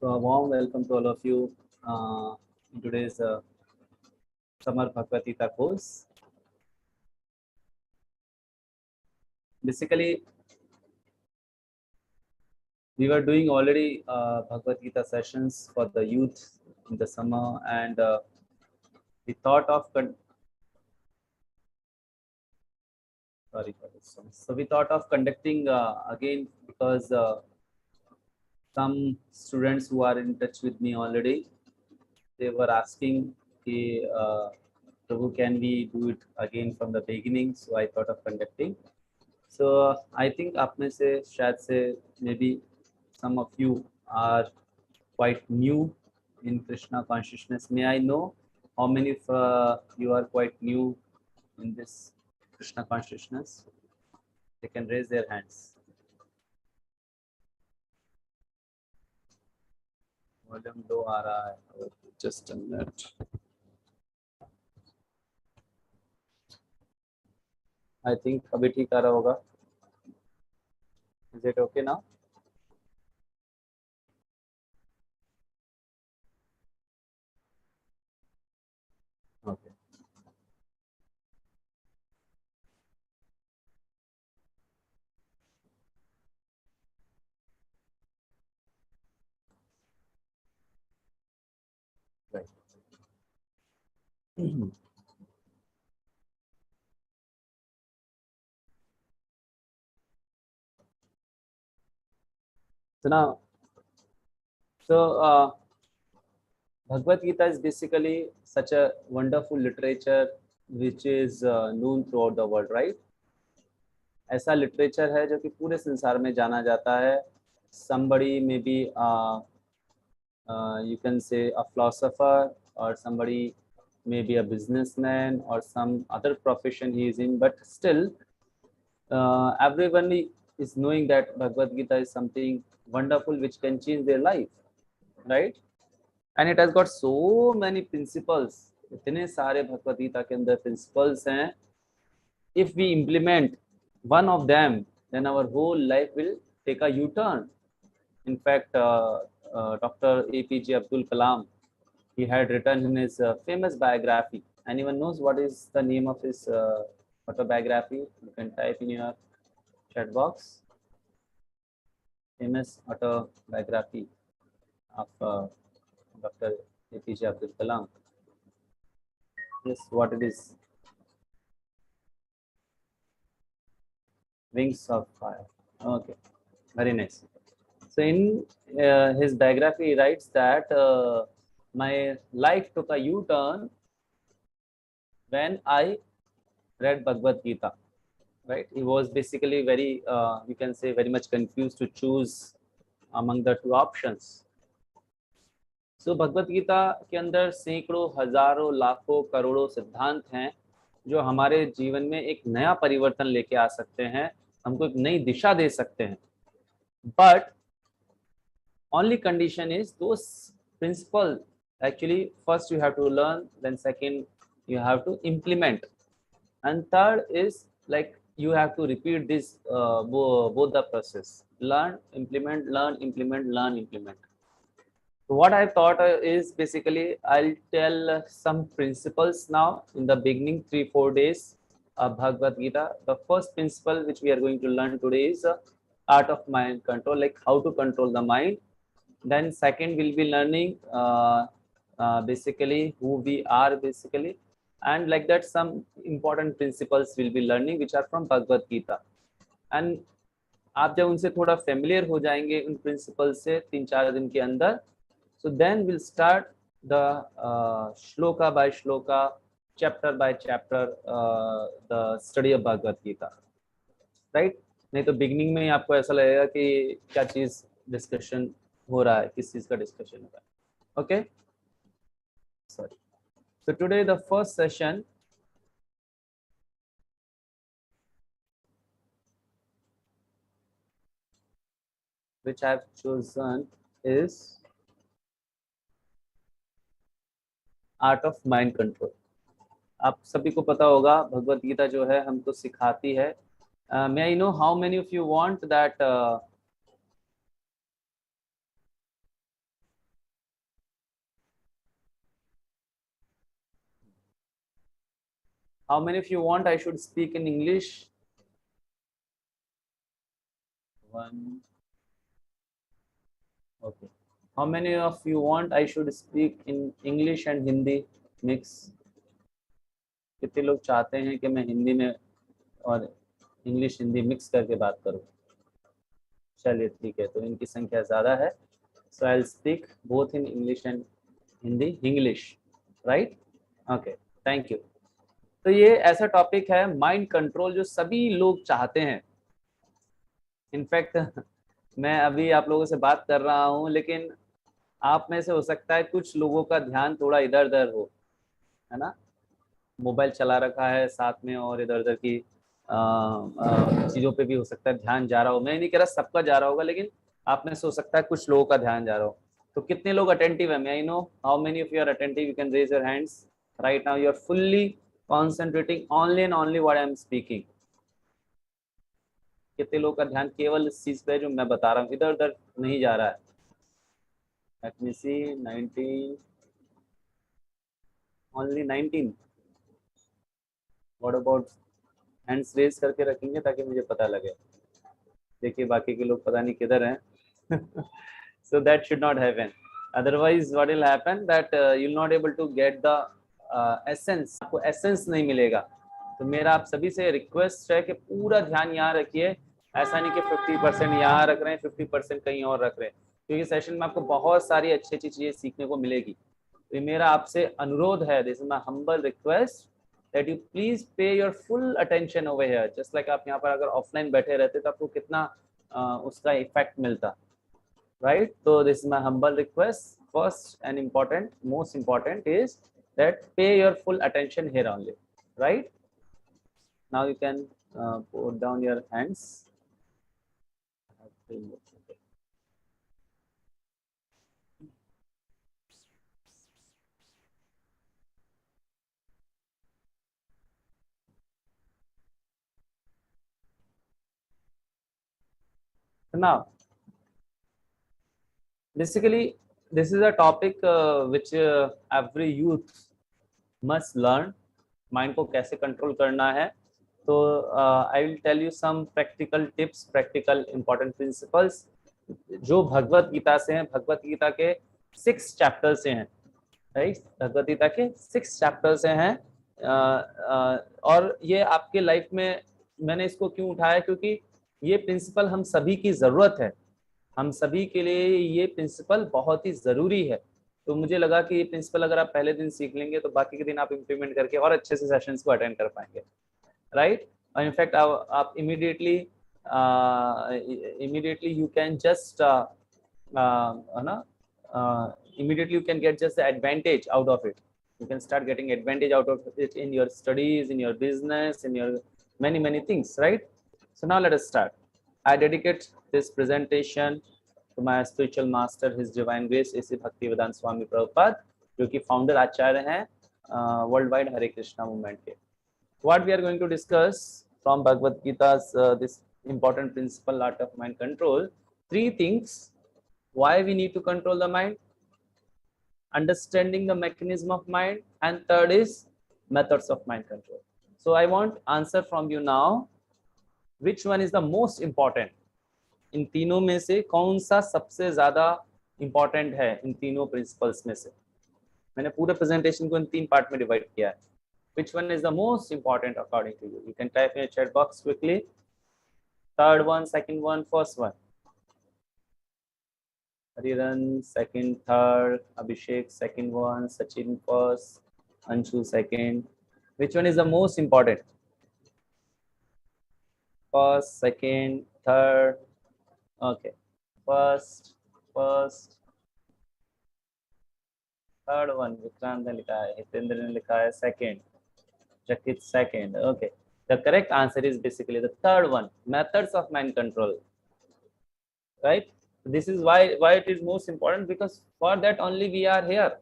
So a warm welcome to all of you in today's summer Bhagavad Gita course. Basically, we were doing already Bhagavad Gita sessions for the youth in the summer, and we thought of sorry for this. So we thought of conducting again because some students who are in touch with me already, they were asking, Prabhu, can we do it again from the beginning? So I thought of conducting. So I think आप में से शायद से maybe some of you are quite new in Krishna consciousness. May I know how many of you are quite new in this Krishna consciousness? They can raise their hands. Volume low आ रहा है. Just a minute. I think अभी ठीक आ रहा होगा. Is it okay now? Okay. Right. So now, Bhagavad Gita is basically such a wonderful literature which is known throughout the world, right? ऐसा literature है जो कि पूरे संसार में जाना जाता है. Somebody may be you can say a philosopher, or somebody may be a businessman or some other profession he is in, but still everyone is knowing that Bhagavad Gita is something wonderful which can change their life, right? And it has got so many principles. इतने सारे भगवद गीता के अंदर principles हैं. If we implement one of them, then our whole life will take a U-turn. In fact, Dr. APJ Abdul Kalam, he had written in his famous biography. Anyone knows what is the name of his autobiography? You can type in your chat box. Famous autobiography of Dr. APJ Abdul Kalam. Yes, what it is? Wings of Fire. Okay, very nice. So in his biography, he writes that my life took a U-turn when I read Bhagavad Gita. Right? He was basically very, you can say, very much confused to choose among the two options. So Bhagavad Gita के अंदर सैकड़ों, हजारों, लाखों, करोड़ों सिद्धांत हैं जो हमारे जीवन में एक नया परिवर्तन लेके आ सकते हैं, हमको एक नई दिशा दे सकते हैं. But only condition is those principles actually first you have to learn, then second you have to implement, and third is like you have to repeat this both the process: learn, implement, learn, implement, learn, implement. So what I thought is basically I'll tell some principles now in the beginning 3-4 days of Bhagavad Gita. The first principle which we are going to learn today is art of mind control, like how to control the mind. Then second we'll be learning basically who we are basically, and like that some important principles we'll be learning which are from Bhagavad Gita. And आप जब उनसे थोड़ा familiar हो जाएंगे उन principal से 3-4 दिन के अंदर, so then we'll start the shloka by shloka, chapter by chapter, the study of Bhagavad Gita, right? नहीं तो बिगनिंग में ही आपको ऐसा लगेगा कि क्या चीज डिस्कशन हो रहा है, किस चीज का डिस्कशन हो रहा है. Okay, sorry. So today the first session which I have chosen is art of mind control. आप सभी को पता होगा भगवत गीता जो है हमको सिखाती है. May I know how many of you want that How many of you want I should speak in English? One. Okay. How many of you want I should speak in English and Hindi mix? कितने लोग चाहते हैं कि मैं हिंदी में और English Hindi mix करके बात करूं? चलिए ठीक है, तो इनकी संख्या ज़्यादा है. So I'll speak both in English and Hindi. English, right? Okay, thank you. तो ये ऐसा टॉपिक है माइंड कंट्रोल जो सभी लोग चाहते हैं. इनफैक्ट मैं अभी आप लोगों से बात कर रहा हूँ, लेकिन आप में से हो सकता है कुछ लोगों का ध्यान थोड़ा इधर उधर हो, है ना. मोबाइल चला रखा है साथ में और इधर उधर की चीज़ों पे भी हो सकता है ध्यान जा रहा हो. मैं नहीं कह रहा सबका जा रहा होगा, लेकिन आप में से हो सकता है कुछ लोगों का ध्यान जा रहा हो. तो कितने लोग अटेंटिव है? मैं I know how many of you are attentive. You can raise your hands right now. You are fully concentrating only and only what I am speaking. कितने लोगों का ध्यान केवल इस चीज पे जो मैं बता रहा हूँ, इधर उधर नहीं जा रहा है? Let me see, 19, only 19. What about hands raise करके रखेंगे ताकि मुझे पता लगे. देखिए बाकी के लोग पता नहीं किधर हैं. So that should not happen. Otherwise what will happen that you'll not able to get the essence. आपको essence नहीं मिलेगा. तो मेरा आप सभी से रिक्वेस्ट है कि पूरा ध्यान यहाँ रखिए. ऐसा नहीं कि 50% यहाँ रख रहे हैं, 50% कहीं और रख रहे हैं, क्योंकि सेशन में आपको बहुत सारी अच्छी अच्छी चीजें सीखने को मिलेगी. तो ये मेरा आपसे अनुरोध है, this is my humble request that you please pay your full attention over here. Just like आप यहाँ पर अगर ऑफलाइन बैठे रहते तो आपको कितना उसका इफेक्ट मिलता, right? So this is my humble request. First and important, most important is that pay your full attention here only, right? Now you can put down your hands. Now, basically, this is a topic which every youth must learn. Mind को कैसे control करना है. तो I will tell you some practical tips, practical important principles जो भगवत गीता से हैं. भगवत गीता के 6 chapter से हैं, राइट. भगवत गीता के 6 चैप्टर से हैं. और ये आपके लाइफ में मैंने इसको क्यों उठाया, क्योंकि ये प्रिंसिपल हम सभी की ज़रूरत है. हम सभी के लिए ये प्रिंसिपल बहुत ही ज़रूरी है. तो मुझे लगा कि ये प्रिंसिपल अगर आप पहले दिन सीख लेंगे तो बाकी के दिन आप इम्प्लीमेंट करके और अच्छे से सेशंस को अटेंड कर पाएंगे, राइट. और इनफैक्ट आप इमीडिएटली यू कैन जस्ट है ना, immediately you can get just the advantage out of it. You can start getting advantage out of it in your studies, in your business, in your many things, right? So now let us start. I dedicate this presentation to my spiritual master, His Divine Grace A.C. Bhaktivedanta Swami Prabhupada, जो कि founder आचार्य हैं world wide हरे Krishna movement के. What we are going to discuss from Bhagavad Gita's this important principle, art of mind control. 3 things why we need to control the mind, understanding the mechanism of mind, and third is methods of mind control. So I want answer from you now. Which one is the most important? इन तीनों में से कौन सा सबसे ज्यादा important है इन तीनों principles में से? मैंने पूरे प्रेजेंटेशन को इन 3 पार्ट में डिवाइड किया है. Which one is the most important according to you? You can type in a chat box quickly. Third one, second one, first one. Hariran, second, third. Abhishek, second one. Sachin, first. Anshu, second. Which one is the most important? First, second, third. Okay. First. Third one. Vikrant ने लिखा है. हितेंद्र ने लिखा है second. Jakit second. Okay. The correct answer is basically the third one. Methods of mind control. Right? This is why it is most important, because for that only we are here.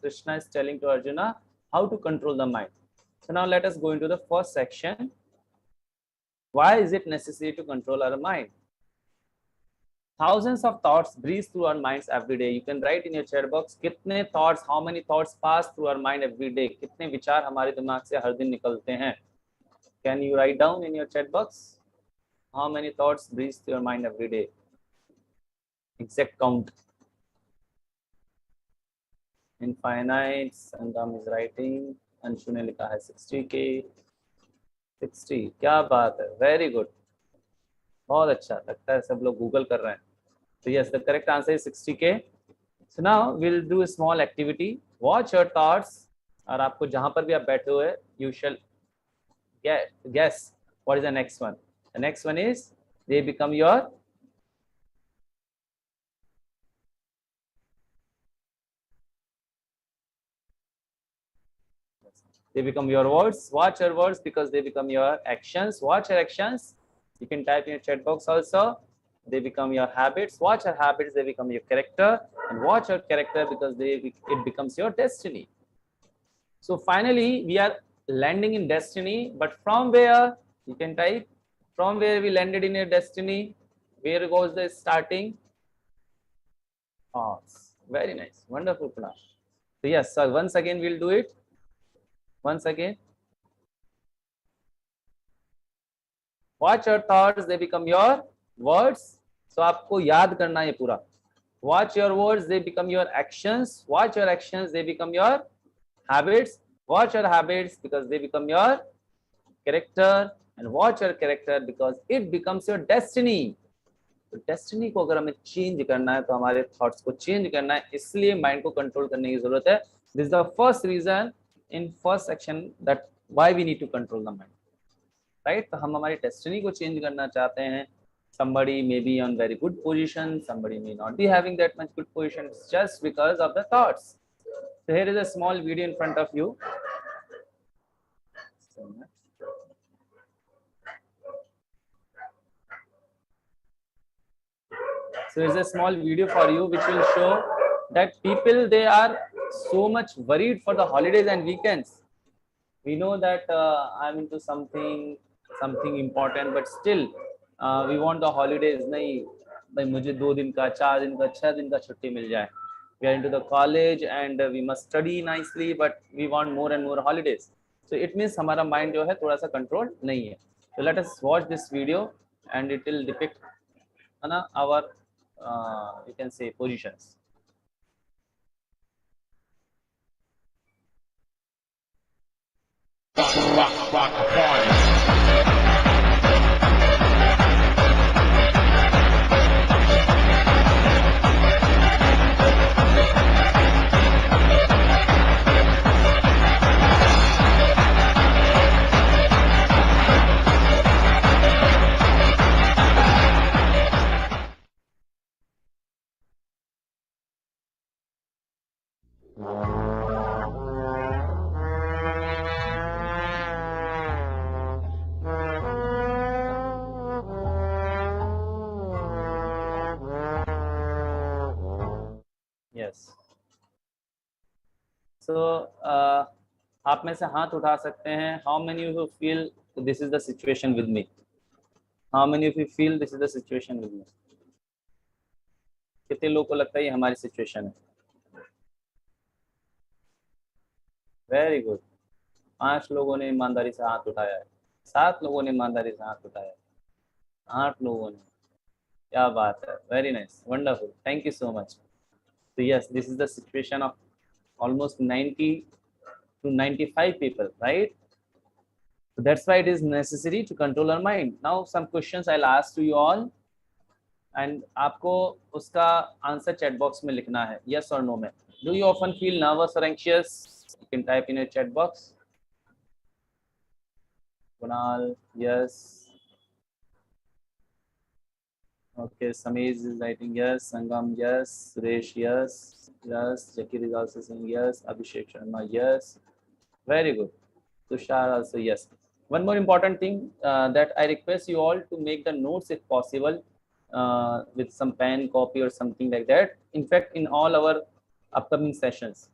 Krishna is telling to Arjuna how to control the mind. So now let us go into the first section. Why is it necessary to control our mind? thousands of thoughts breeze through our minds every day. You can write in your chat box कितने thoughts, how many thoughts pass through our mind every day, कितने विचार हमारे दिमाग से हर दिन निकलते हैं. Can you write down in your chat box how many thoughts breeze through your mind every day? Exact count. Infinite. Sangam is writing. Anshu ने लिखा है 60K. 60. क्या बात है, वेरी गुड, बहुत अच्छा. लगता है सब लोग गूगल कर रहे हैं. So yes, the correct answer is 60K. So now we'll do a small activity. Watch your thoughts. और आपको जहां पर भी आप बैठे हुए, you shall guess what is the next one. The next one is they become your words. Watch your words because they become your actions. Watch your actions. You can type in your chat box also. They become your habits. Watch your habits, they become your character. And watch your character because it becomes your destiny. So finally, we are landing in destiny. But from where? You can type from where we landed in your destiny. Where goes the starting? Thoughts. Very nice. Wonderful, Kunal. So yes, so once again, we'll do it. Once again. Watch your thoughts, they become your words. So आपको याद करना है पूरा. Watch your words, they become your actions. Watch your actions, they become your habits. Watch your habits because they become your character. And watch your character because it becomes your destiny. तो destiny को अगर हमें change करना है तो हमारे thoughts को change करना है, इसलिए माइंड को कंट्रोल करने की जरूरत है. This is the first reason in first section that why we need to control the mind, right. तो हम हमारी डेस्टिनी को चेंज करना चाहते हैं. somebody may be on very good position, somebody may not be having that much good position just because of the thoughts. So here is a small video in front of you. So it's a small video for you which will show that people, they are so much worried for the holidays and weekends. We know that I'm into something important, but still we want the holidays. नहीं भाई, मुझे 2 दिन का, 4 दिन का, 6 दिन का छुट्टी मिल जाए. We are into the college and we must study nicely, but we want more and more holidays. So it means हमारा mind जो है थोड़ा सा control नहीं है. So let us watch this video and it will depict our you can say positions. Rock the party. Yes. So आप में से हाथ उठा सकते हैं. How many of you feel this is the situation with me? How many of you feel this is the situation with me? कितने लोगों को लगता है ये हमारी सिचुएशन है? Very good. 5 लोगों ने ईमानदारी से हाथ उठाया है. 7 लोगों ने ईमानदारी से हाथ उठाया है. 8 लोगों ने. क्या बात है. Very nice, wonderful, thank you so much. So yes, this is the situation of almost 90 to 95 people, right? So that's why it is necessary to control our mind. Now some questions I'll ask to you all and आपको उसका answer chat box में लिखना है, yes or no में. Do you often feel nervous or anxious? You can type in a chat box. Kunal, yes. Okay, Samiz is writing yes. Sangam, yes. Suresh, yes. Yes. Jakir is also saying yes. Abhishek Sharma, yes. Very good. Tushar also yes. One more important thing that I request you all to make the notes if possible with some pen, copy or something like that. In fact, in all our upcoming sessions.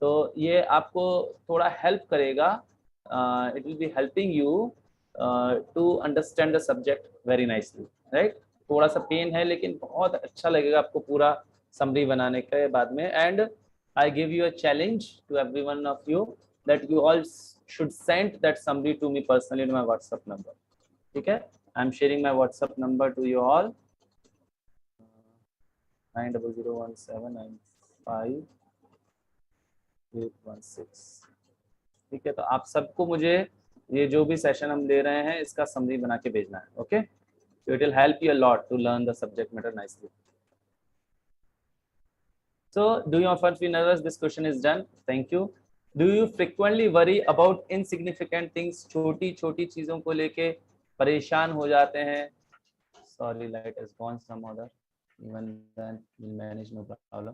तो ये आपको थोड़ा help करेगा. It will be helping you to understand the subject very nicely, right? थोड़ा सा pen है, लेकिन बहुत अच्छा लगेगा आपको पूरा समरी बनाने के बाद में. And I give you a challenge to every one of you that you all should send that summary to me personally to my WhatsApp number. ठीक है, I am sharing my WhatsApp number to you all. 9001795816. ठीक है, तो आप सबको मुझे ये जो भी सेशन हम ले रहे हैं इसका समरी बना के भेजना है. Okay, so it will help you a lot to learn the subject matter nicely. So do you often feel nervous? This question is done. Thank you. Do you frequently worry about insignificant things? छोटी छोटी चीजों को लेके परेशान हो जाते हैं. Sorry, light has gone some other. Even then we'll manage, no problem.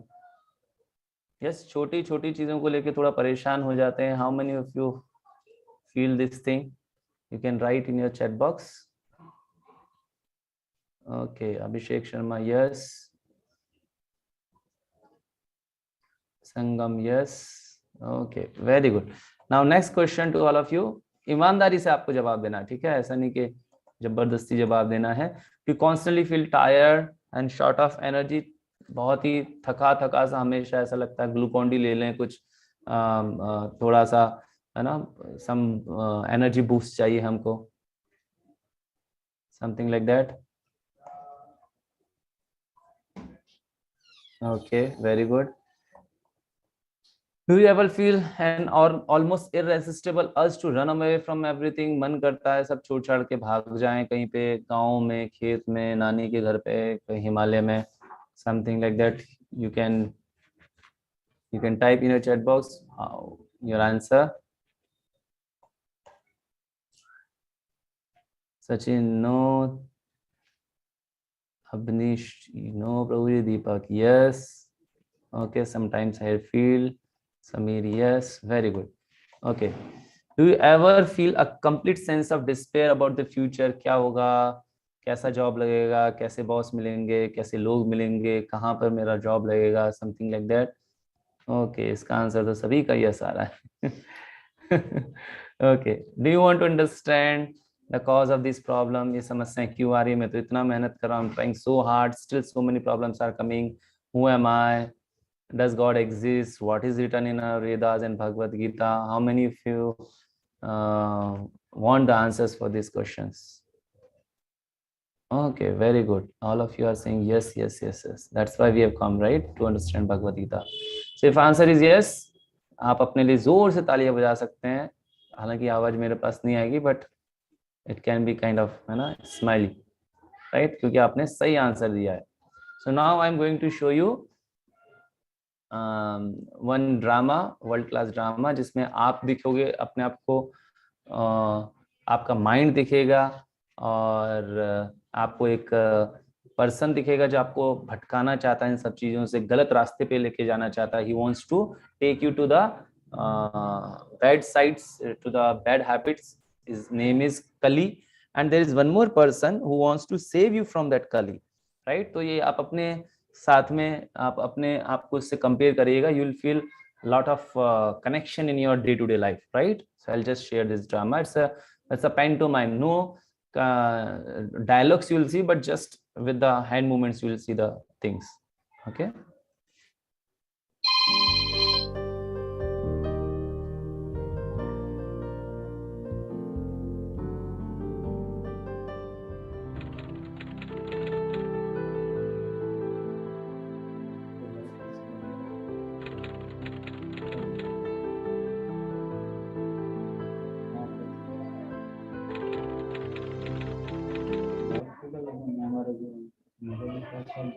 Yes, छोटी छोटी चीजों को लेके थोड़ा परेशान हो जाते हैं. How many of you feel this thing? You can write in your chat box. Okay, Abhishek Sharma, yes. Sangam, yes. Okay, very good. Now next question to all of you. ईमानदारी से आपको जवाब देना, ठीक है, ऐसा नहीं कि जबरदस्ती जवाब देना है. You constantly feel tired and short of energy. बहुत ही थका थका सा हमेशा ऐसा लगता है ग्लूकोन डी ले लें कुछ, थोड़ा सा है ना, some energy boost चाहिए हमको, something like that. Okay, very good. Do you ever feel an or almost irresistible urge to run away from everything? मन करता है सब छोड़ छाड़ के भाग जाएं कहीं पे, गांव में, खेत में, नानी के घर पे, कहीं हिमालय में, something like that. You can type in your chat box your answer. Sachin, no. Abnish, no. Prabhuji, Deepak, yes. Okay, sometimes I feel. Samir, yes. Very good. Okay. Do you ever feel a complete sense of despair about the future? क्या होगा, कैसा job लगेगा, कैसे boss मिलेंगे, कैसे लोग मिलेंगे, कहाँ पर मेरा जॉब लगेगा, समथिंग लाइक दैट. ओके, इसका आंसर तो सभी का यस आ रहा है. Okay, do you want to understand the cause of this problem? ये समस्याएं क्यों आ रही है? मैं तो इतना मेहनत कर रहा हूँ, trying so hard, still so many problems are coming. Who am I? Does God exist? What is written in our Vedas and Bhagavad Gita? How many of you want the answers for these questions? Okay, very good. All of you are saying yes, yes, yes, yes. That's why we have come, right, to understand Bhagavad Gita. So if answer is yes, आप अपने लिए जोर से तालियां बजा सकते हैं. हालांकि आवाज मेरे पास नहीं आएगी, but it can be kind of, है ना, smiley, right? क्योंकि आपने सही आंसर दिया है. So now I'm going to show you one drama, world class drama, जिसमें आप दिखोगे अपने आप को, आपका माइंड दिखेगा और आपको एक पर्सन दिखेगा जो आपको भटकाना चाहता है इन सब चीजों से, गलत रास्ते पे लेके जाना चाहता है. He wants to take you to the bad sides, to the bad habits. His name is Kali, and there is one more person who wants to save you from that Kali, right? तो ये आप अपने साथ में आप अपने आप को इससे कंपेयर करिएगा. You will feel lot of connection in your day-to-day life, right? So I'll just share this drama. It's a pantomime. No dialogues you will see, but just with the hand movements you will see the things. Okay.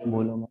बोलो मत.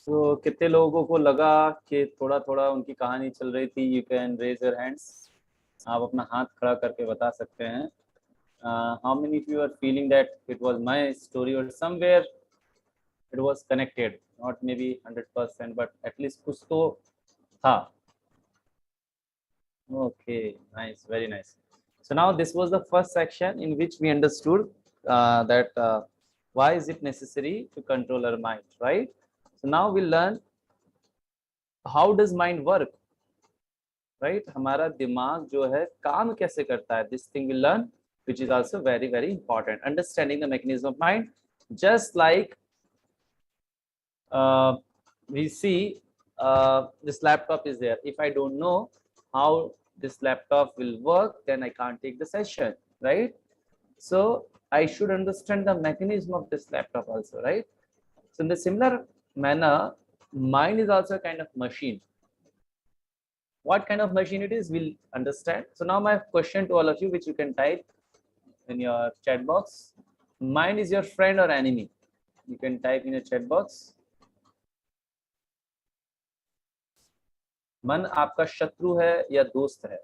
तो कितने लोगों को लगा कि थोड़ा थोड़ा उनकी कहानी चल रही थी? You can raise your hands. आप अपना हाथ खड़ा करके बता सकते हैं। How many of you are feeling that it was my story और somewhere it was connected, not maybe 100% but at least कुछ तो था। Okay, nice, very nice. So now this was the first section in which we understood that why is it necessary to control our mind, right? So now we learn how does mind work, right? हमारा दिमाग जो है काम कैसे करता है? This thing we learn, which is also very very important. Understanding the mechanism of mind, just like we see this laptop is there. If I don't know how this laptop will work, then I can't take the session, right? So I should understand the mechanism of this laptop also, right? So in the similar manner, mind is also a kind of machine. What kind of machine it is, we'll understand. So now my question to all of you, which you can type in your chat box. Mind is your friend or enemy? You can type in your chat box. मन आपका शत्रु है या दोस्त है?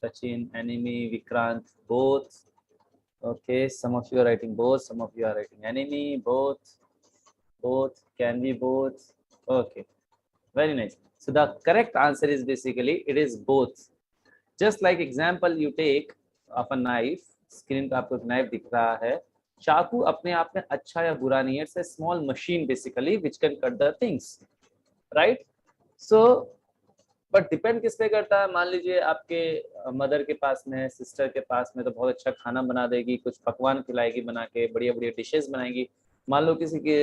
Sachin, enemy, Vikrant, both. Okay, some of you are writing both, some of you are writing enemy, both, can be both. Okay, very nice. So the correct answer is basically it is both. Just like example you take of a knife, screen पे आपको एक knife दिख रहा है. चाकू अपने आप में अच्छा या बुरा नहीं है. It's a small machine basically which can cut the things, right? So but depend किस पे करता है? मान लीजिए आपके मदर के पास में है, सिस्टर के पास में, तो बहुत अच्छा खाना बना देगी, कुछ पकवान खिलाएगी बना के, बढ़िया बढ़िया डिशेस बनाएगी. मान लो किसी के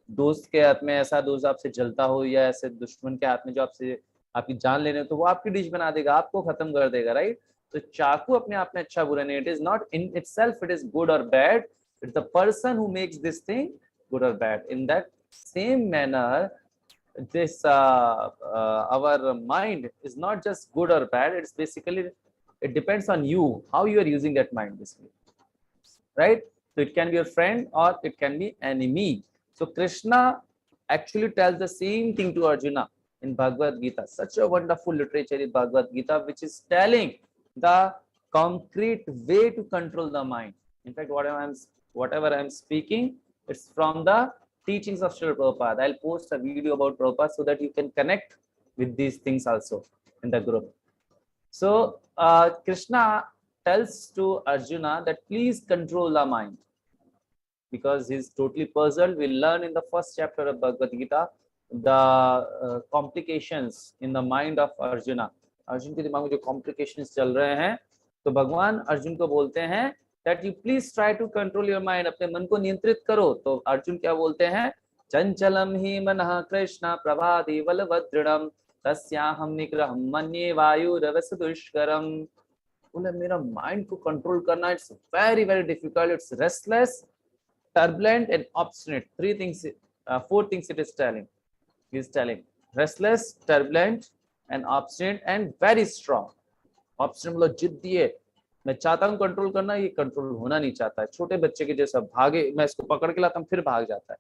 दोस्त के हाथ में, ऐसा दोस्त आपसे जलता हो या ऐसे दुश्मन के हाथ में जो आपसे आपकी जान लेने, तो वो आपकी डिश बना देगा, आपको खत्म कर देगा, राइट? तो चाकू अपने आप में अच्छा बुरा नहीं. It is not in itself it is good और bad, it's the person who makes this thing good और bad. In that same manner, this our mind is not just good or bad. It's basically, it depends on you how you are using that mind basically, right? So it can be your friend or it can be enemy. So Krishna actually tells the same thing to Arjuna in Bhagavad Gita. Such a wonderful literature in Bhagavad Gita which is telling the concrete way to control the mind. In fact, whatever I'm speaking, it's from the teachings of Srila Prabhupada. I'll post a video about Prabhupada so that you can connect with these things also in the group. So Krishna tells to Arjuna that please control the mind, because he's totally puzzled. We'll learn in the first chapter of Bhagavad Gita the complications in the mind of Arjuna. Arjun के दिमाग में जो complications चल रहे हैं, तो भगवान अर्जुन को बोलते हैं that you please try to control your mind, अपने मन को नियंत्रित करो. तो अर्जुन क्या बोलते हैं? चंचलम ही मनः कृष्ण प्रभाति बलवदृढ़म तस्याहं निग्रहं मन्ये वायुरवस दुष्करम. बोले मेरा माइंड को कंट्रोल करना, it's very very difficult. It's restless, turbulent and obstinate. Four things it is telling. He is telling restless, turbulent and obstinate and very strong. Obstinate मतलब जिद्दी है, मैं चाहता हूँ कंट्रोल करना, ये कंट्रोल होना नहीं चाहता है. छोटे बच्चे के जैसा भागे, मैं इसको पकड़ के लाता हूँ फिर भाग जाता है.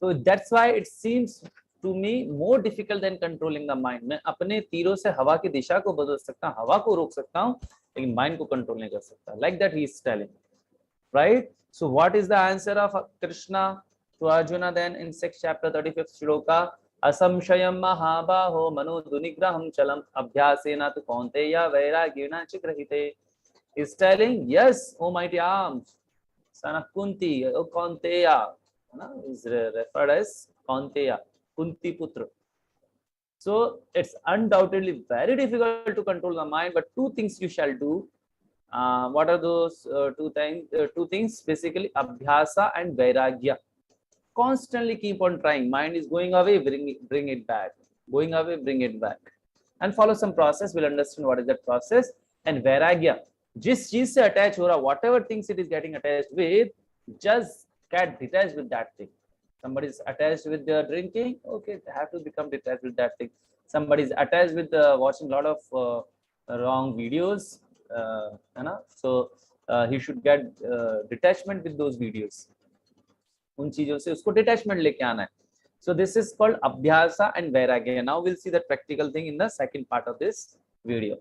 So that's why it seems to me more difficult than controlling the mind. मैं अपने तीरों से हवा की दिशा को बदल सकता हूँ, हवा को रोक सकता हूँ, लेकिन माइंड को कंट्रोल नहीं कर सकता. Like that he is telling, right? So what is the answer of Krishna to Arjuna then in 6th chapter 35th shloka? Asamshayam mahabaho mano dunigraham chalam abhyasena tu kaunteya vairagyena chigrahite. Is telling, yes, O mighty arms, son of Kunti, O Kaunteya, is referred as Kaunteya, Kunti Putra. So it's undoubtedly very difficult to control the mind, but two things you shall do. What are those two things? Basically, abhyasa and vairagya. Constantly keep on trying. Mind is going away, bring it back. Going away, bring it back. And follow some process. We'll understand what is that process. And vairagya, जिस चीज से attach हो रहा, whatever things it is getting attached with, just get detached with that thing. Somebody is attached with the drinking, okay, they have to become detached with that thing. Somebody is attached with watching a lot of wrong videos, so he should get detachment with those videos. उन चीजों से उसको detachment लेके आना है. So this is called abhyasa and vairagya. Now we'll see the practical thing in the second part of this video.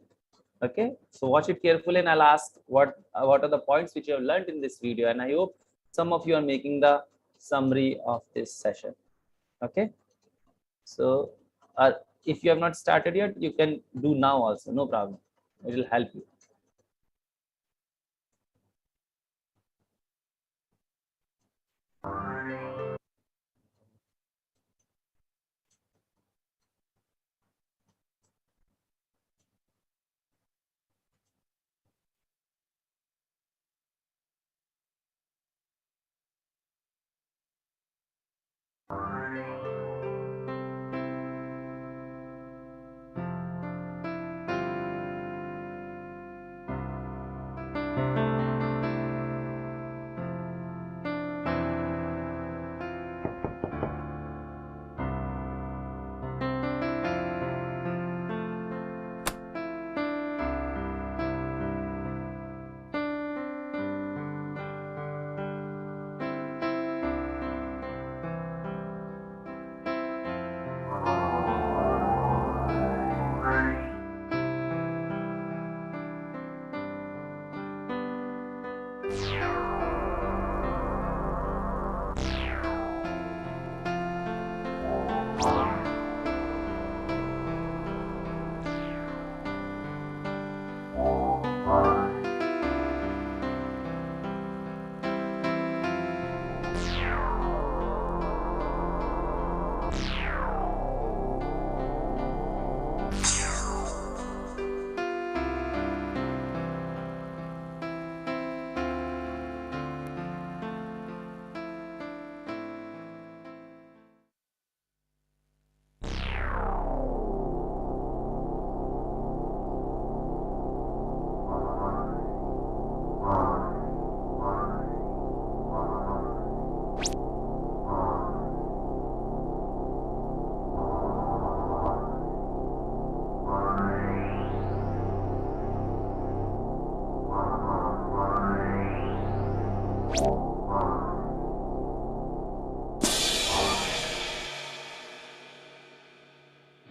Okay, so watch it carefully, and I'll ask what are the points which you have learned in this video, and I hope some of you are making the summary of this session. Okay, so if you have not started yet, you can do now also, no problem. It will help you.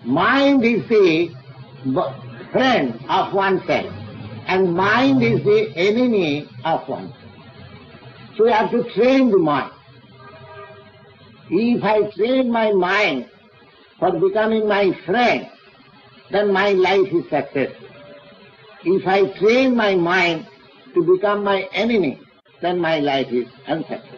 Mind is the friend of oneself, and mind is the enemy of oneself. So we have to train the mind. If I train my mind for becoming my friend, then my life is successful. If I train my mind to become my enemy, then my life is unsuccessful.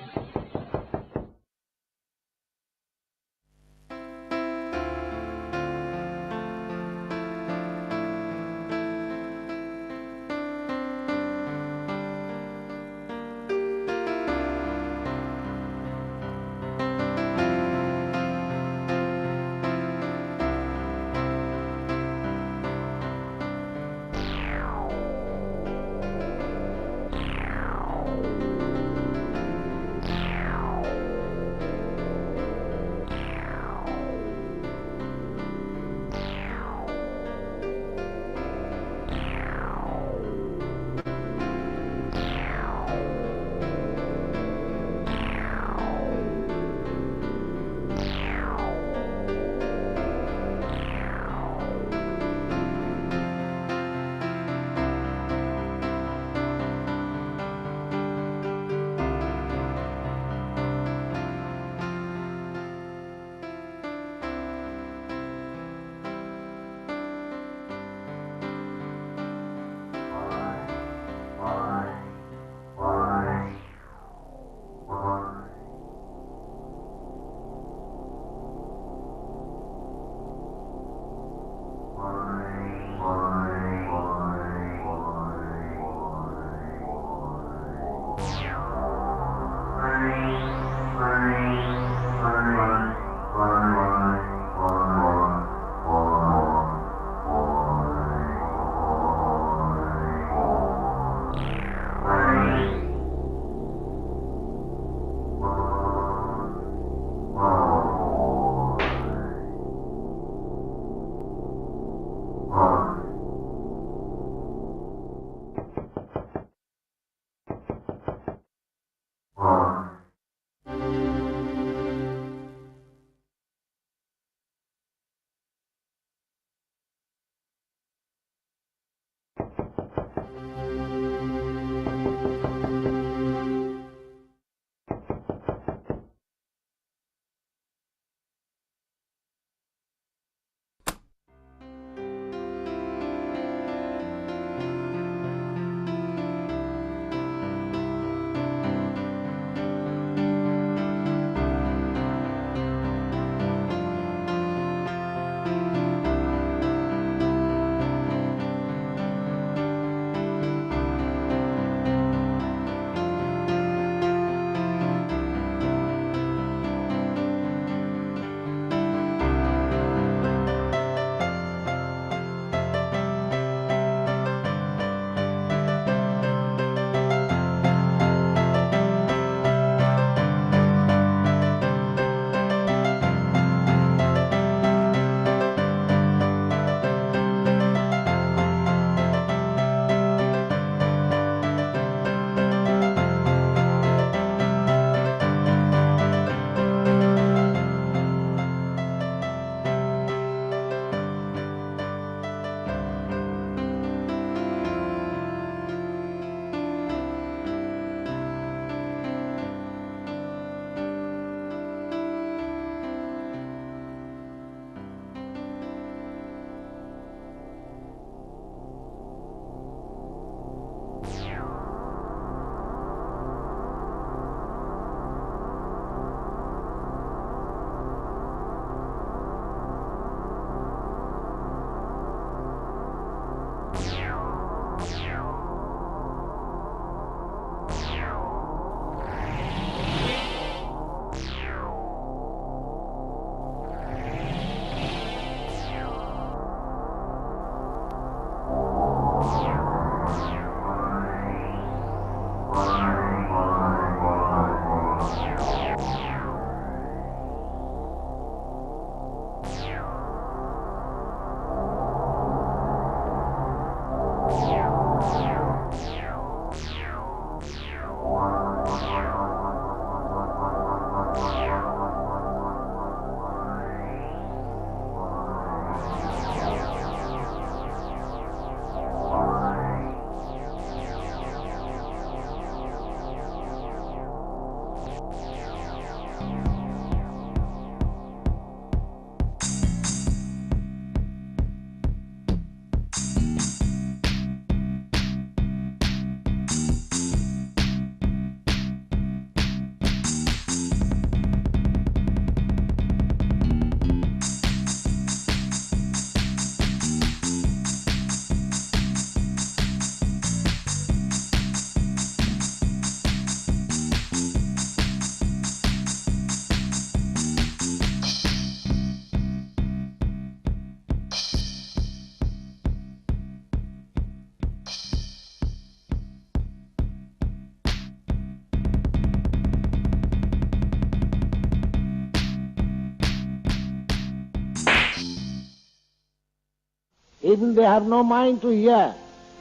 Even they have no mind to hear.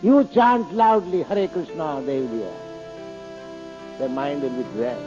You chant loudly, Hare Krishna, they will hear. Their mind will be there.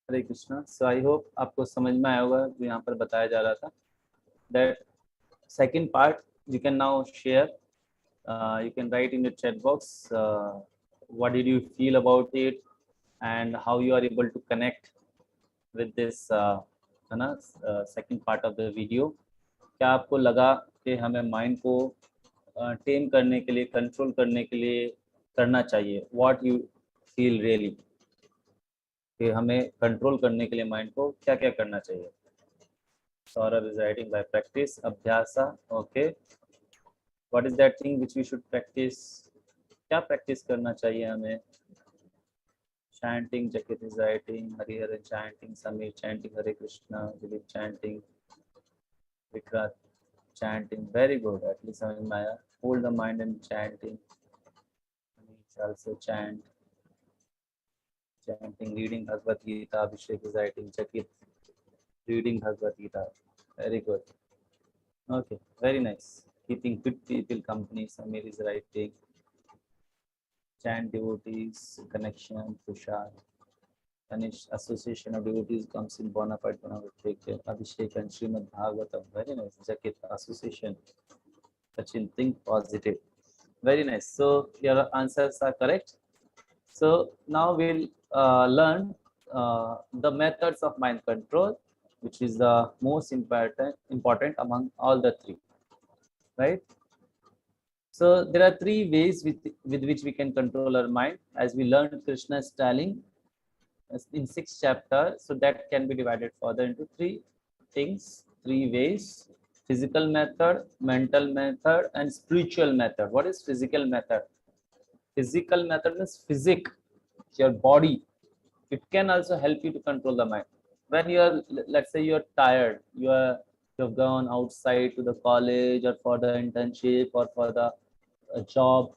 Hare Krishna. So I hope आपको समझ में आया होगा जो यहाँ पर बताया जा रहा था. That second part you can now share. You can write in the chat box what did you feel about it and how you are able to connect with this second part of the video. क्या आपको लगा कि हमें mind को टेम करने के लिए, control करने के लिए करना चाहिए? व्हाट यू फील रियली कि हमें कंट्रोल करने के लिए माइंड को क्या क्या करना चाहिए? Saurabh is writing by practice, अभ्यासा. Okay, what is that thing which we should practice? क्या प्रैक्टिस करना चाहिए हमें? chanting, Jakit is writing, Hari Hare chanting, Samir chanting, Hare Krishna, Dilip chanting, Vikrat chanting. Very good. At least Maya, hold the mind and chanting. Anish also chanting, reading Bhagavad Gita. Abhishek is writing, Jakit reading Bhagavad Gita. Very good. Okay, very nice. Keeping good people company. Samir is writing. Chant devotees, connection, Tushar. Anish, association of devotees comes in bona fide Abhishek and Srimad Bhagavatam. Very nice. Jakit, association. Sachin, think positive. Very nice. So your answers are correct. So now we'll learn the methods of mind control, which is the most important among all the three, right? So there are three ways with which we can control our mind, as we learned Krishna's telling in 6th chapter. So that can be divided further into three things, three ways: physical method, mental method, and spiritual method. What is physical method? Physical method means physic, your body. It can also help you to control the mind. When you are, let's say you're tired, you've gone outside to the college or for the internship or for the job,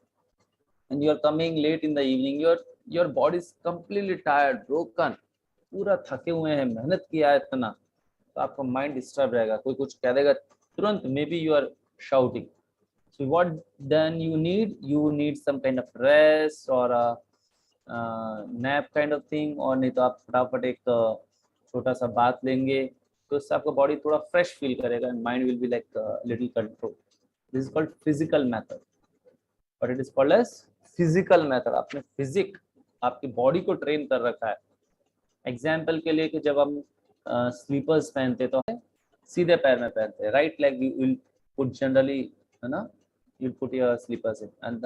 and you're coming late in the evening, your body is completely tired, broken, पूरा थके हुए हैं, मेहनत किया है इतना, तो आपका माइंड डिस्टर्ब रहेगा. कोई कुछ कह देगा तुरंत, maybe you are shouting. So what then you need some kind of rest or a nap kind of thing, और नहीं तो आप फटाफट एक छोटा सा बात लेंगे, तो इससे आपका बॉडी थोड़ा फ्रेश फील करेगा and mind will be like little control. This is called physical method. But it is called as physical method. आपने फिजिक, आपकी बॉडी को ट्रेन कर रखा है. एग्जाम्पल के लिए कि जब हम स्लीपर्स पहनते तो सीधे पैर में पहनते हैं, right leg you will put generally, है ना, you put your slippers and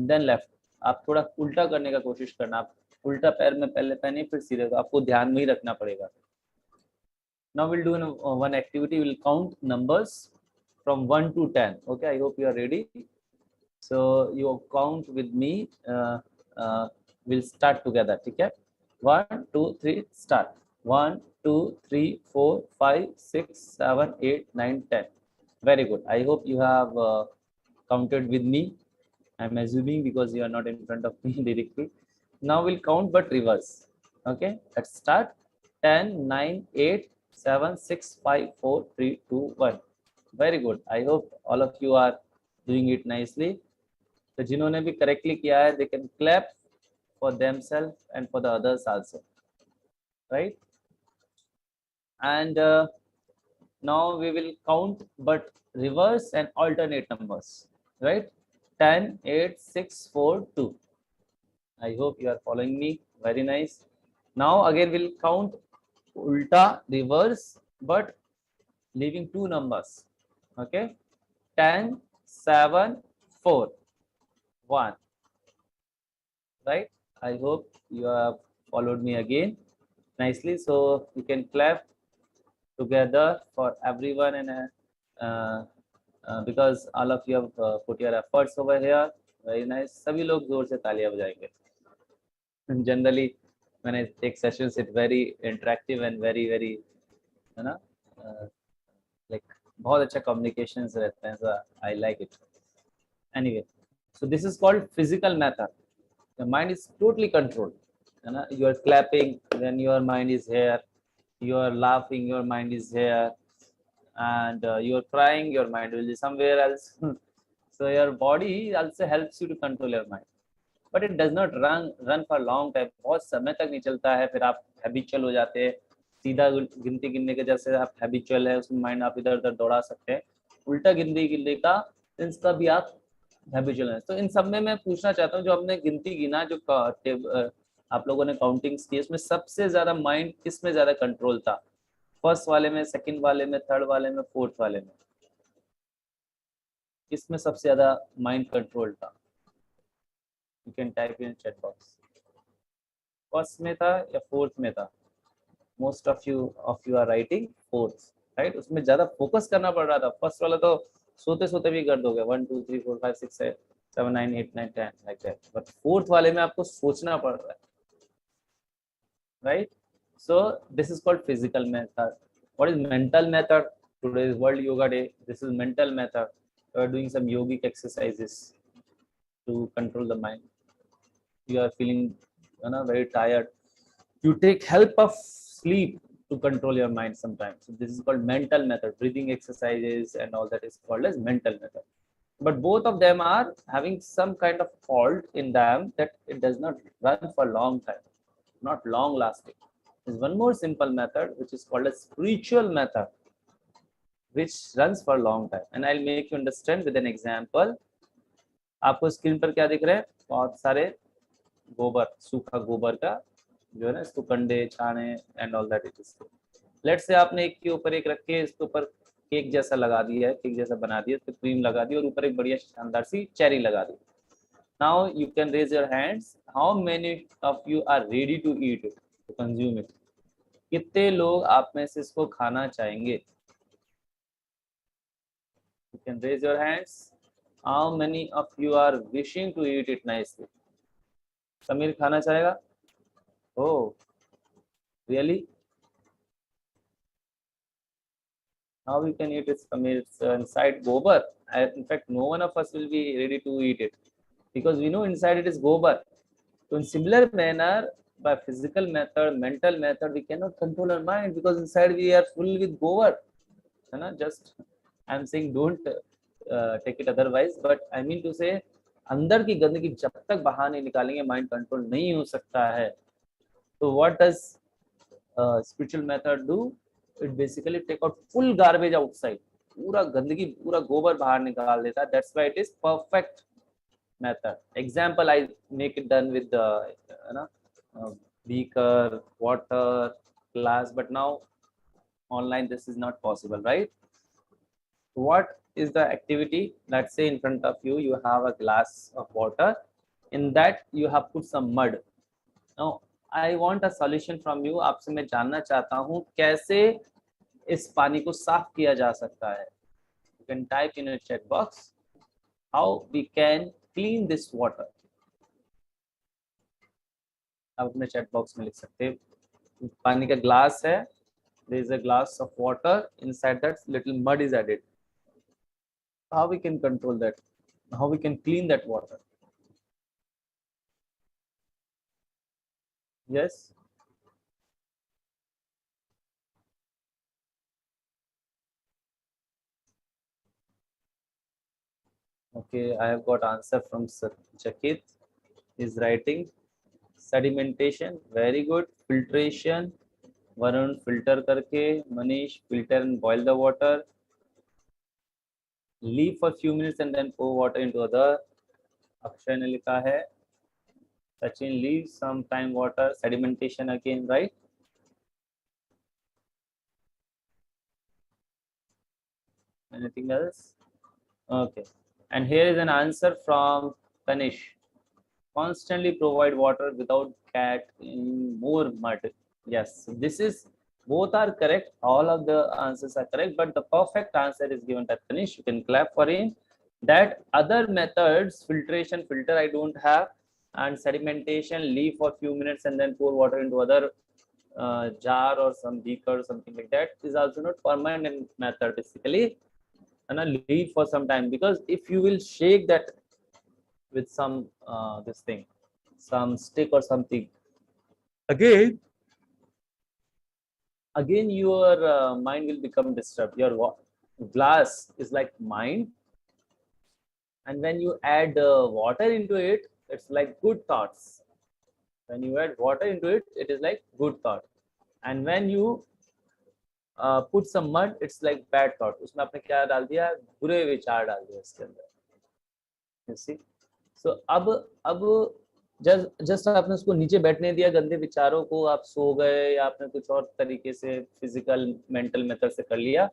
then left. आप थोड़ा उल्टा करने का कोशिश करना, आप उल्टा पैर में पहले पहने फिर सीधे, तो आपको ध्यान में ही रखना पड़ेगा. Now we'll do one activity. We'll count numbers from 1 to 10. Okay, I hope you are ready. So you count with me. We'll start together. Okay, 1, 2, 3, start. 1, 2, 3, 4, 5, 6, 7, 8, 9, 10. Very good. I hope you have counted with me. I'm assuming because you are not in front of me directly. Now we'll count but reverse. Okay, let's start. 10, 9, 8, 7, 6, 5, 4, 3, 2, 1. Very good. I hope all of you are doing it nicely. तो जिन्होंने भी correctly किया है, they can clap for themselves and for the others also, right? And now we will count but reverse and alternate numbers, right? 10, 8, 6, 4, 2. I hope you are following me. Very nice. Now again we'll count ulta, reverse, but leaving two numbers. Okay, 10, 7, 4, 1. Right? I hope you have followed me again nicely. So you can clap together for everyone, and because all of you have put your efforts over here. Very nice. सभी लोग जोर से तालियां बजाएंगे. Generally, when I take sessions, it's very interactive and very, है ना, like बहुत अच्छा communications रहते हैं. So I like it. Anyway, so this is called physical method. The mind is totally controlled. You are clapping, then your mind is here. You are laughing, your mind is here. And you are crying, your mind will be somewhere else. So your body also helps you to control your mind. But it does not run for long time, बहुत समय तक नहीं चलता है, फिर आप habitual हो जाते हैं, सीधा गिनती गिनने के जैसे आप हैबिचुअल है उसमें माइंड आप इधर उधर दौड़ा सकते हैं, उल्टा गिनती गिनने का इसका भी आप हैबिचुअल है। तो इन सब में मैं पूछना चाहता हूँ जो हमने गिनती गिना, जो आप लोगों ने काउंटिंग्स की, इसमें सबसे ज्यादा माइंड किस में ज्यादा कंट्रोल था? फर्स्ट वाले में, सेकंड वाले में, थर्ड वाले में, फोर्थ वाले में, किसमें सबसे ज्यादा माइंड कंट्रोल था? You can type in chat box. First में था या फोर्थ में था? Most of you are writing fourth, right. उसमें ज्यादा फोकस करना पड़ रहा था। फर्स्ट वाला तो सोते सोते भी कर दोगे, 1 2 3 4 5 6 7 9 8 9 10 लाइक दैट, बट फोर्थ वाले में आपको सोचना पड़ रहा है, right. So this is called physical method. What is mental method? Today is world yoga day, this is mental method. You are doing some yogic exercises to control the mind, you are feeling very tired, you take help of sleep to control your mind sometimes. So this is called mental method. Breathing exercises and all that is called as mental method, but both of them are having some kind of fault in them that it does not run for long time, not long lasting. There's one more simple method which is called a spiritual method, which runs for long time, and I'll make you understand with an example. आपको screen पर क्या दिख रहा है? बहुत सारे गोबर, सूखा गोबर का जो है ना, इसको कंडे छाने and all that it is. Late से आपने एक के ऊपर एक रख के इसके ऊपर केक जैसा लगा दिया है, केक जैसा बना दिया, इसको क्रीम लगा दी और ऊपर एक बढ़िया शानदार सी चेरी लगा दी। Now you can raise your hands, how many of you are ready to eat it, to consume it? कितने लोग आप में से इसको खाना चाहेंगे? You can raise your hands, how many of you are wishing to eat it nicely? Sameer खाना चाहेगा? Oh, really? How we can eat it, Samir? It's inside gobar. In fact, no one of us will be ready to eat it because we know inside it is gobar. So in similar manner, by physical method, mental method, we cannot control our mind because inside we are full with gobar. Just I'm saying don't take it otherwise, but I mean to say अंदर की गंदगी जब तक बाहर नहीं निकालेंगे mind control नहीं हो सकता है। तो what does spiritual method do? It basically take out full garbage outside. पूरा गंदगी, पूरा गोबर बाहर निकाल देता है। That's why it is perfect method. Example, I make it done with the beaker, water, glass, but now online this is not possible, right? What is the activity? Let's say in front of you, you have a glass of water. In that you have put some mud. Now I want a solution from you. आपसे मैं जानना चाहता हूँ कैसे इस पानी को साफ किया जा सकता है। You can type in a chat box how we can clean this water. आप अपने chat box में लिख सकते हैं। पानी का ग्लास है, there is a glass of water, inside that little mud is added. How we can control that? How we can clean that water? Yes. Okay, I have got answer from Jakit. Is writing sedimentation. Very good. Filtration. Varun filter करके. Manish filter and boil the water. Leave for few minutes and then pour water into other. Akshay ने लिखा है. Sachin, leave some time water. Sedimentation again, right? Anything else? Okay. And here is an answer from Tanish. Constantly provide water without getting more mud. Yes, this is, both are correct. All of the answers are correct, but the perfect answer is given by Tanish. You can clap for him. That other methods, filtration, filter, I don't have, and sedimentation, leave for a few minutes and then pour water into other jar or some beaker or something like that, is also not permanent method basically. And leave for some time, because if you will shake that with some this thing, some stick or something, again your mind will become disturbed. Your glass is like mind, and when you add water into it, It's like good thoughts. When you add water into it, it is like good thought. And when you put some mud, it's like bad thought. उसमें आपने क्या डाल दिया? बुरे विचार डाल दिए इसके अंदर. You see? So अब जस्ट आपने उसको नीचे बैठने दिया, गंदे विचारों को, आप सो गए या आपने कुछ और तरीके से फिजिकल मेंटल मेथड से कर लिया,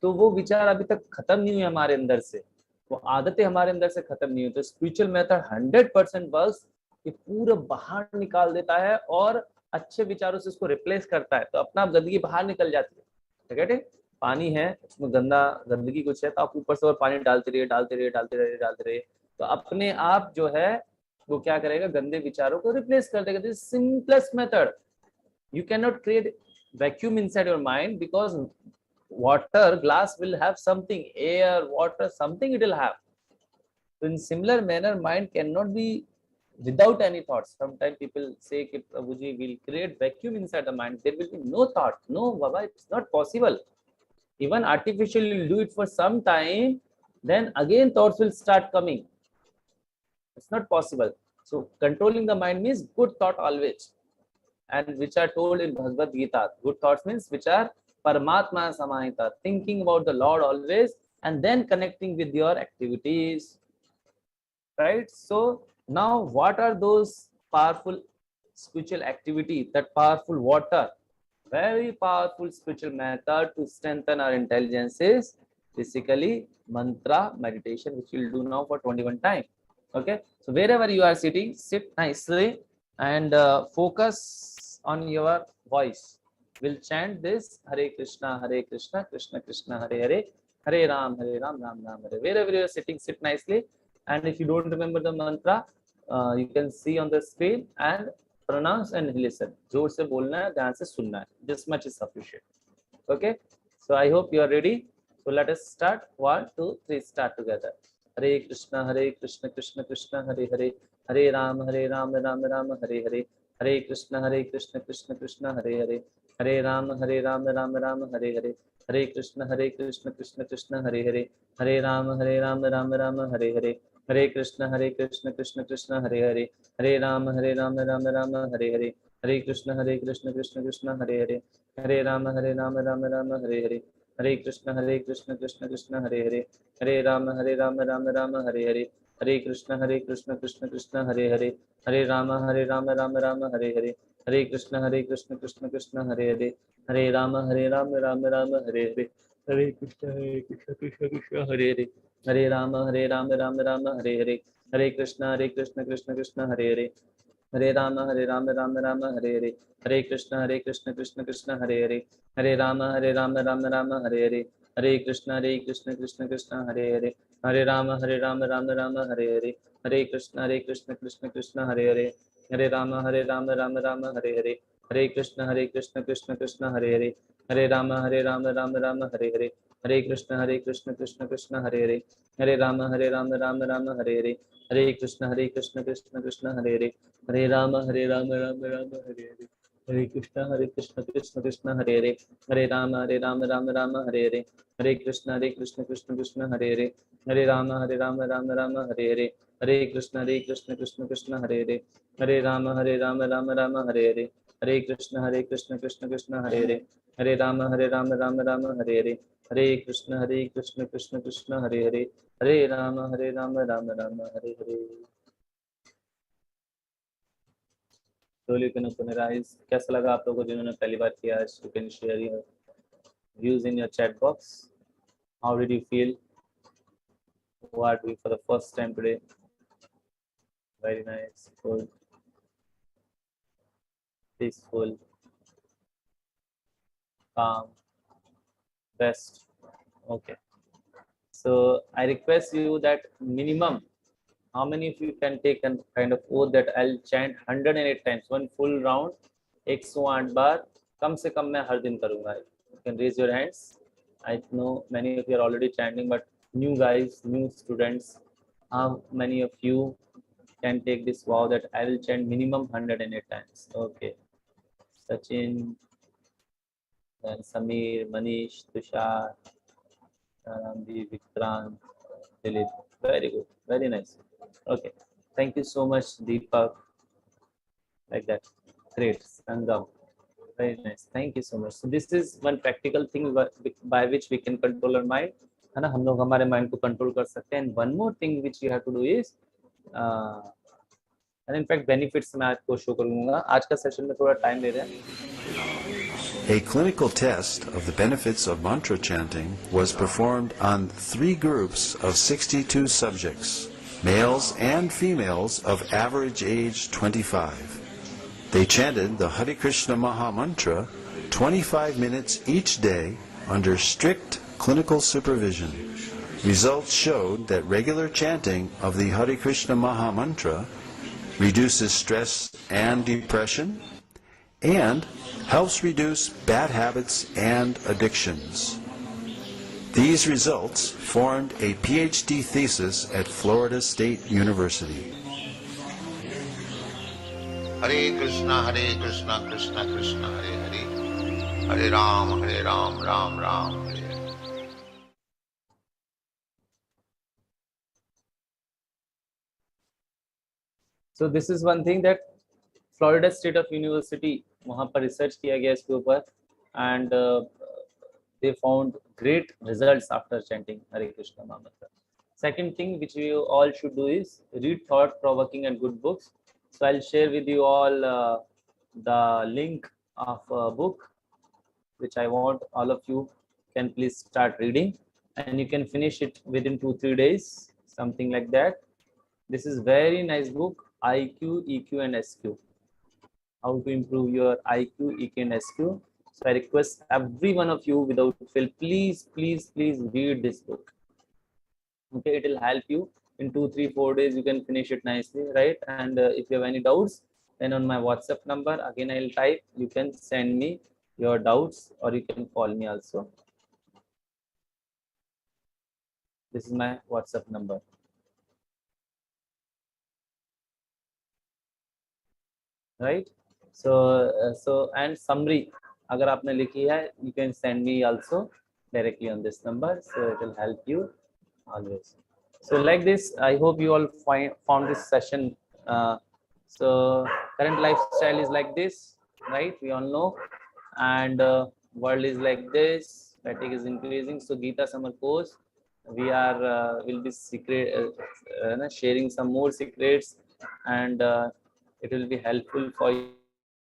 तो वो विचार अभी तक खत्म नहीं हुए हमारे अंदर से, वो आदतें हमारे अंदर से खत्म नहीं हुई. तो स्पिरिचुअल मेथड 100% वर्क्स, कि पूरा बाहर निकाल देता है और अच्छे विचारों से उसको रिप्लेस करता है. तो अपना गंदगी बाहर निकल जाती है. ठीक है, पानी है, उसमें गंदगी कुछ है, तो आप ऊपर से और पानी डालते रहिए. तो अपने आप जो है वो क्या करेगा? गंदे विचारों को रिप्लेस कर देगा. This simplest method. You cannot create vacuum inside your mind, because water glass will have something, air, water, something it will have. So in similar manner, mind cannot be without any thoughts. Sometimes people say कि Prabhuji will create vacuum inside the mind. There will be no thought. No, Baba, it's not possible. Even artificially you'll do it for some time, then again thoughts will start coming. It's not possible. So controlling the mind means good thought always, and which are told in Bhagavad Gita. Good thoughts means which are Paramatma Samahita, thinking about the Lord always, and then connecting with your activities. Right? So now what are those powerful spiritual activities, that powerful water? Very powerful spiritual method to strengthen our intelligence is basically mantra meditation, which we'll do now for 21 times. Okay, so wherever you are sitting, sit nicely and focus on your voice. We'll chant this Hare Krishna, Krishna Krishna, Hare Hare, Ram, Ram Ram Hare. Wherever you are sitting, sit nicely. And if you don't remember the mantra, you can see on the screen and pronounce and listen. जोर से बोलना है, ध्यान से सुनना है. This much is sufficient. Okay. So I hope you are ready. So let us start. 1, 2, 3. Start together. Hare Krishna, Krishna Krishna, Hare Hare, Hare Ram, Ram Ram, Hare Hare, Hare Krishna, Krishna Krishna, Hare Hare, Hare Ram, Ram Ram, Hare Hare, Hare Krishna, Krishna Krishna, Hare Hare, Hare Ram, Ram Ram, Hare Hare, Hare Krishna, Krishna Krishna, Hare Hare, Hare Ram, Ram Ram, Hare Hare, Hare Krishna, Krishna Krishna, Hare Hare, Hare Ram, Ram Ram, Hare Hare, Hare Krishna, Krishna Krishna, Hare Hare, Hare Ram, Ram Hare Hare, Hare Krishna, Krishna Hare Hare, Hare Ram, Ram Hare Hare, Hare Krishna, Krishna Hare Hare, Hare Ram, Ram Hare Hare, Hare Krishna, Krishna Hare Hare, Hare Ram, Ram Hare Hare, Hare Krishna, Krishna Hare Hare, Hare Rama, Ram Hare Hare, Hare Krishna, Krishna Hare Hare, Hare Rama, Ram Hare Hare, Hare Krishna, Krishna Hare Hare, Hare Rama, Ram Hare Hare, Hare Krishna, Krishna Hare Hare, Hare Rama, Ram Hare Hare, Hare Krishna, Krishna Hare Hare, Hare Rama, Ram Hare Hare, Hare Krishna, Krishna Hare Hare, Hare Rama, Ram Hare Hare, Hare Krishna, Krishna Hare Hare, Hare Rama, Ram Hare Hare, Hare Krishna, Krishna Hare Hare, Hare Rama, Ram Hare Hare, Hare Krishna, Krishna Hare Hare, Hare Rama, Ram Hare Hare, Hare Krishna, Krishna Hare Hare, Hare Rama, Ram Hare Hare, Hare Krishna, Krishna Hare Hare, Hare Rama, Ram Hare Hare, Hare Krishna, Krishna Hare Hare, Hare Rama, Ram Hare Hare. Slowly can open your eyes. कैसा लगा आप लोगों को जिन्होंने पहली बार किया? You can share your views in your chat box. How did you feel? Who are doing for the first time today? Very nice, good, peaceful, calm, best. Okay. So I request you that minimum, how many of you can take a kind of oath that I'll chant 108 times, one full round, 108 बार, कम से कम मैं हर दिन करूँगा. You can raise your hands. I know many of you are already chanting, but new guys, new students, how many of you can take this vow that I will chant minimum 108 times? Okay. Sachin, then Samir, Manish, Tushar, Ramdi, Vikrant, Dilip. Very good. Very nice. Okay. Thank you so much, Deepak. Like that. Great. Sangam. Very nice. Thank you so much. So this is one practical thing by which we can control our mind. है ना, हम लोग हमारे mind को control कर सकते हैं. And one more thing which you have to do is, and in fact benefits मैं आपको show करूँगा. आज का session में थोड़ा time ले रहे हैं. A clinical test of the benefits of mantra chanting was performed on 3 groups of 62 subjects, males and females of average age 25. They chanted the Hare Krishna Maha Mantra 25 minutes each day under strict clinical supervision. Results showed that regular chanting of the Hare Krishna Maha Mantra reduces stress and depression and helps reduce bad habits and addictions. These results formed a PhD thesis at Florida State University. Hare Krishna, Krishna Krishna, Hare Hare, Hare Ram, Ram Ram, Hare Hare. So this is one thing that Florida State of University, वहाँ पर research किया गया इसके ऊपर, and they found great results after chanting Hare Krishna Maha Mantra. Second thing which we all should do is read thought-provoking and good books. So I'll share with you all the link of a book which I want all of you can please start reading, and you can finish it within 2-3 days, something like that. This is very nice book, IQ, EQ and SQ. How to improve your IQ, EQ and SQ. So I request every one of you without fail, please read this book. Okay, it will help you. In 2-3-4 days you can finish it nicely, right? And if you have any doubts, then on my WhatsApp number, again I'll type, you can send me your doubts or you can call me also. This is my WhatsApp number. Right? So and summary, अगर आपने लिखी है, you can send me also directly on this number, so it will help you always. So like this, I hope you all found this session. So current lifestyle is like this, right? We all know, and world is like this. Fatigue is increasing. So Gita summer course, we are will be sharing some more secrets, and it will be helpful for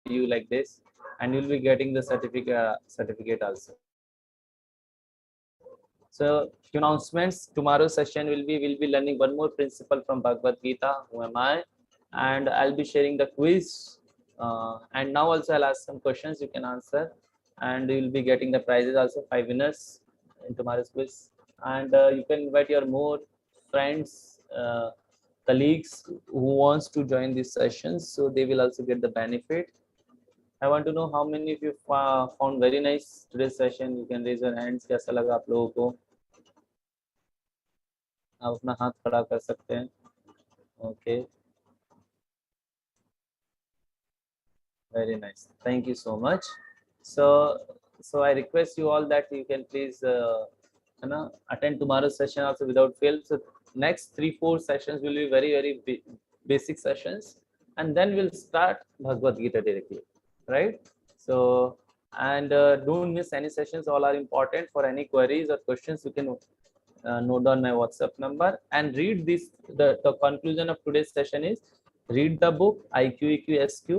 you like this, and you'll be getting the certificate also. So few announcements. Tomorrow's session we'll be learning one more principle from Bhagavad Gita. Who am I? And I'll be sharing the quiz. And now also I'll ask some questions you can answer, and you'll be getting the prizes also, 5 winners in tomorrow's quiz. And you can invite your more friends, colleagues who wants to join these sessions, so they will also get the benefit. I want to know how many of you found very nice today's session. You can raise your hands. कैसा लगा आप लोगों को? आप अपना हाथ खड़ा कर सकते हैं. Okay. Very nice. Thank you so much. So I request you all that you can please attend tomorrow's session also without fail. So next 3-4 sessions will be very basic sessions, and then we'll start Bhagavad Gita directly. Right? So, and don't miss any sessions. All are important. For any queries or questions, you can note down my WhatsApp number and read this. The conclusion of today's session is read the book IQ, EQ, SQ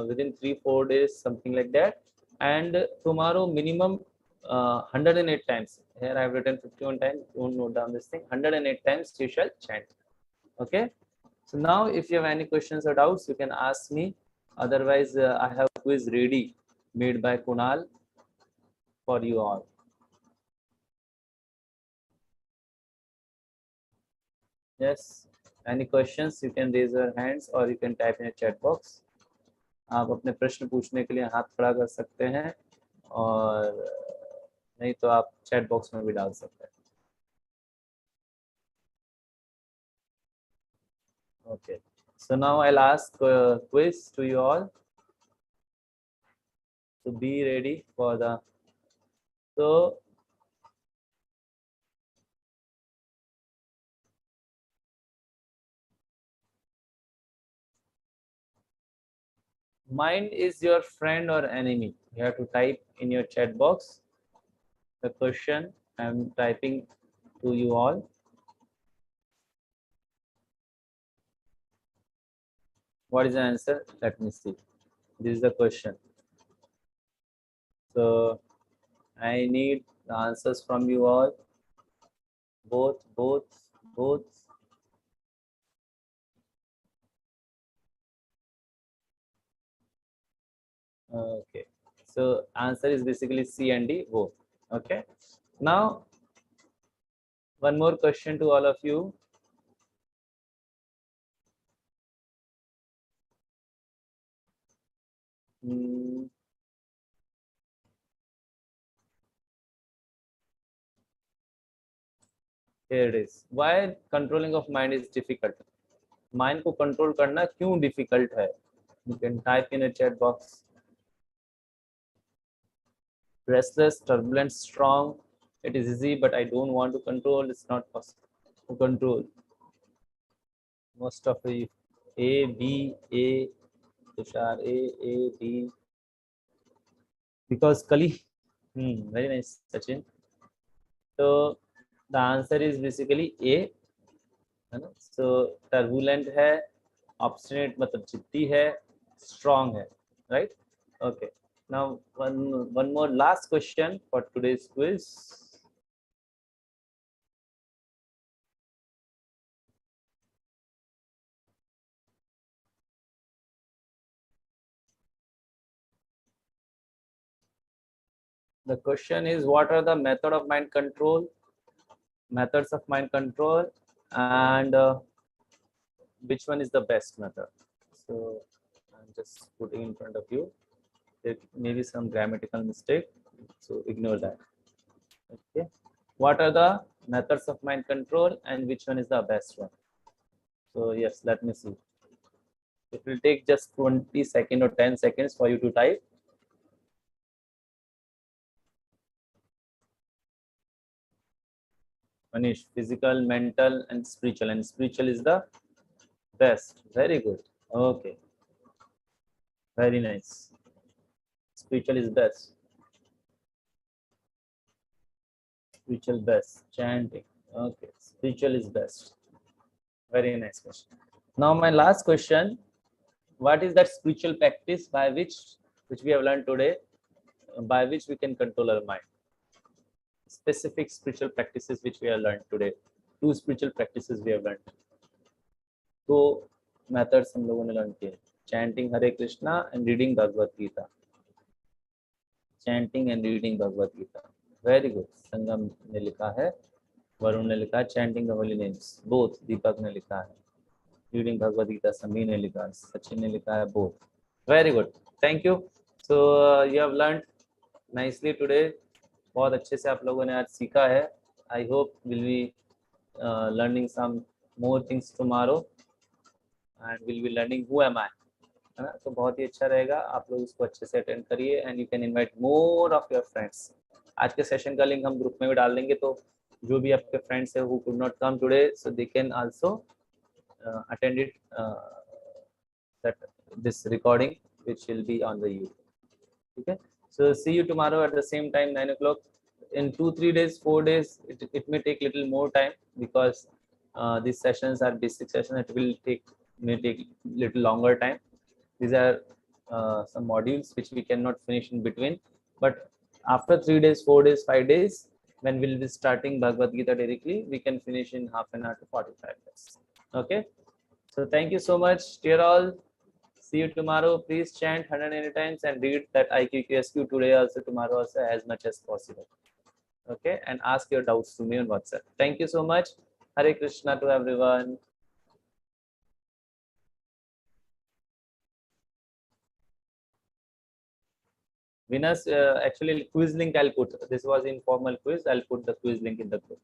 within 3-4 days, something like that. And tomorrow minimum 108 times. Here I have written 51 times. Don't note down this thing. 108 times you shall chant. Okay. So now, if you have any questions or doubts, you can ask me. Otherwise, I have quiz ready made by Kunal for you all. Yes, any questions? You can raise your hands or you can type in a chat box. आप अपने प्रश्न पूछने के लिए हाथ खड़ा कर सकते हैं, और नहीं तो आप चैट बॉक्स में भी डाल सकते हैं. Okay. So now I'll ask a quiz to you all. So be ready for the. So Mind is your friend or enemy? You have to type in your chat box the question. I'm typing to you all. What is the answer? Let me see. This is the question. So I need the answers from you all. Both. Okay. So answer is basically C and D, both. Okay. Now, one more question to all of you. Hmm. Here it is. Why controlling of mind is difficult? Mind को control करना क्यों difficult है? You can type in a chat box. Restless, turbulent, strong. It is easy, but I don't want to control. It's not possible to control. Most of you, A, B, A, Tushar, A, B. Because Kali, very nice, Sachin. So the answer is basically A. So turbulent है, obstinate मतलब जिद्दी है, strong है, right? Okay. Now one more last question for today's quiz. The question is, what are the method of mind control, methods of mind control, and which one is the best method? So I'm just putting in front of you. There may be some grammatical mistake, so ignore that. Okay. What are the methods of mind control and which one is the best one? So yes, let me see. It will take just 20 seconds or 10 seconds for you to type. Manish, physical, mental, and spiritual. And spiritual is the best. Very good. Okay. Very nice. Spiritual is best. Spiritual best. Chanting. Okay. Spiritual is best. Very nice question. Now my last question. What is that spiritual practice by which we have learned today, by which we can control our mind? Specific spiritual practices which we have learned today. 2 spiritual practices we have learned. 2 methods हम लोगों ने learn किए. Chanting Hare Krishna and reading Bhagavad Gita. Chanting and reading Bhagavad Gita. Very good. संगम ने लिखा है, वरुण ने लिखा है chanting the holy names. Both. दीपक ने लिखा है. Reading Bhagavad Gita, Sami ने लिखा है, सचिन ने लिखा है, both. Very good. Thank you. So you have learned nicely today. बहुत अच्छे से आप लोगों ने आज सीखा है. I hope we'll be learning some more things tomorrow and we'll be learning who am I. है ना? तो बहुत ही अच्छा रहेगा. आप लोग इसको अच्छे से अटेंड करिए and you can invite more of your friends. आज के सेशन का लिंक हम ग्रुप में भी डाल देंगे, तो जो भी आपके फ्रेंड्स है who could not come today, so they can also attend it, that this recording which will be on the YouTube. Okay, so see you tomorrow at the same time, 9 o'clock. In 2-3 days, 4 days, it may take little more time because these sessions are basic sessions. It will may take little longer time. These are some modules which we cannot finish in between, but after 3 days, 4 days, 5 days, when we'll be starting Bhagavad Gita directly, we can finish in half an hour to 45 minutes. Okay, so thank you so much, dear all. See you tomorrow. Please chant 180 times and read that IQQSQ today also, tomorrow also, as much as possible. Okay, and ask your doubts to me on WhatsApp. Thank you so much. Hare Krishna to everyone. Winners, actually quiz link I'll put. This was informal quiz. I'll put the quiz link in the group.